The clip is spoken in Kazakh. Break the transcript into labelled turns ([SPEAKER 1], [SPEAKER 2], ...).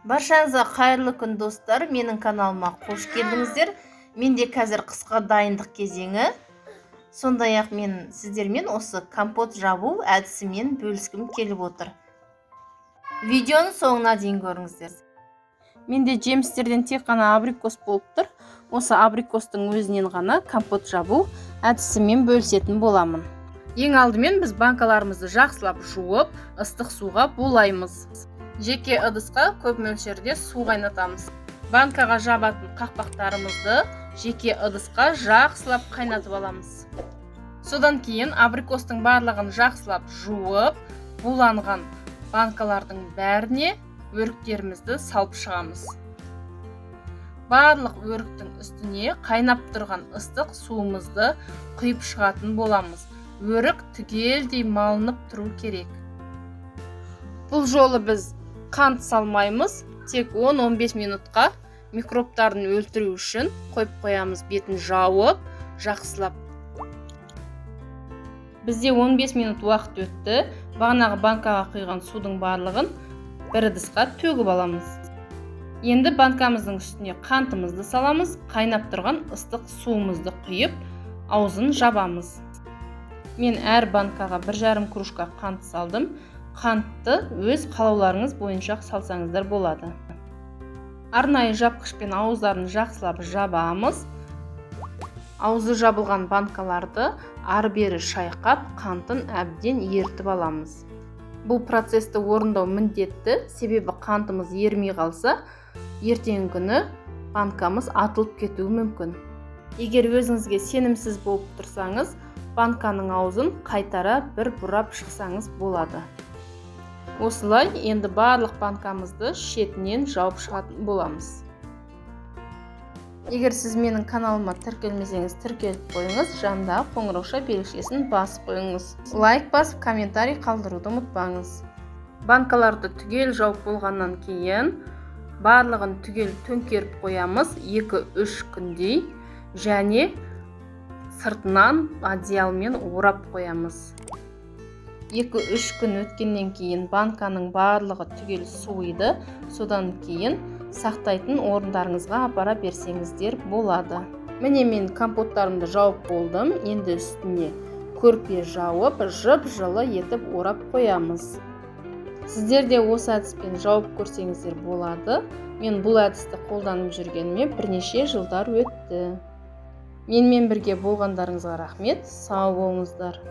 [SPEAKER 1] Баршаңызға қайырлы күн достар, менің каналыма қош келдіңіздер. Менде қазір қысқа дайындық кезеңі. Сондай-ақ мен сіздермен осы компот жабу әдісімен бөліскім келіп отыр. Видеоны соңына дейін көріңіздер. Менде жемістерден тек қана абрикос болып тұр. Осы абрикостың өзінен ғана компот жабу әдісімен бөлісетін боламын. Ең алдымен біз банкаларымызды жақсылап жуып, ыстық суға булаймыз. Жеке ыдысқа көп мөлшерде су қайнатамыз. Банкаға жабатын қақпақтарымызды жеке ыдысқа жақсылап қайнатып аламыз. Содан кейін абрикостың барлығын жақсылап жуып, буланған банкалардың бәріне өріктерімізді салып шығамыз. Барлық өріктің үстіне қайнап тұрған ыстық суымызды құйып шығатын боламыз. Өрік түгелдей малынып тұру керек. Бұл жолы біз қант салмаймыз, тек 10-15 минутқа микробтарын өлтіру үшін қойып қоямыз, бетін жауып, жақсылап. Бізде 15 минут уақыт өтті. Бағанағы банкаға құйған судың барлығын бір ыдысқа төгіп аламыз. Енді банкамыздың үстіне қантымызды саламыз, қайнап тұрған ыстық суымызды құйып, аузын жабамыз. Мен әр банкаға 1,5 кружка қант салдым. Қантты өз қалауларыңыз бойынша салсаңыздар болады. Арнайы жапқышпен ауыздарын жақсылап жабамыз. Аузы жабылған банкаларды ары-бері шайқап, қантын әбден ертіп аламыз. Бұл процесті орындау міндетті, себебі қантымыз ермей қалса, ертеңгі күні банкамыз атылып кетуі мүмкін. Егер өзіңізге сенімсіз болып тұрсаңыз, банканың аузын қайтара бір бұрап шықсаңыз болады. Осылай енді барлық банкамызды шетінен жауып шығатын боламыз. Егер сіз менің каналыма тіркелмесеңіз, тіркеліп қойыңыз, жанындағы қоңырауша белгішесін басып қойыңыз. Лайк басып, комментарий қалдыруды ұмытпаңыз. Банкаларды түгел жауып болғаннан кейін барлығын түгел төңкеріп қоямыз 2-3 күндей, және сыртынан одеялмен орап қоямыз. 2-3 күн өткеннен кейін банканың барлығы түгел суиды, содан кейін сақтайтын орындарыңызға апара берсеңіздер болады. Міне мен компоттарымды жауып болдым, енді үстіне көрпе жауып, жып-жылы етіп орап қоямыз. Сіздер де осы әдіспен жауып көрсеңіздер болады. Мен бұл әдісті қолданып жүргеніме бірнеше жылдар өтті. Менімен бірге болғандарыңызға рахмет, сау болыңыздар.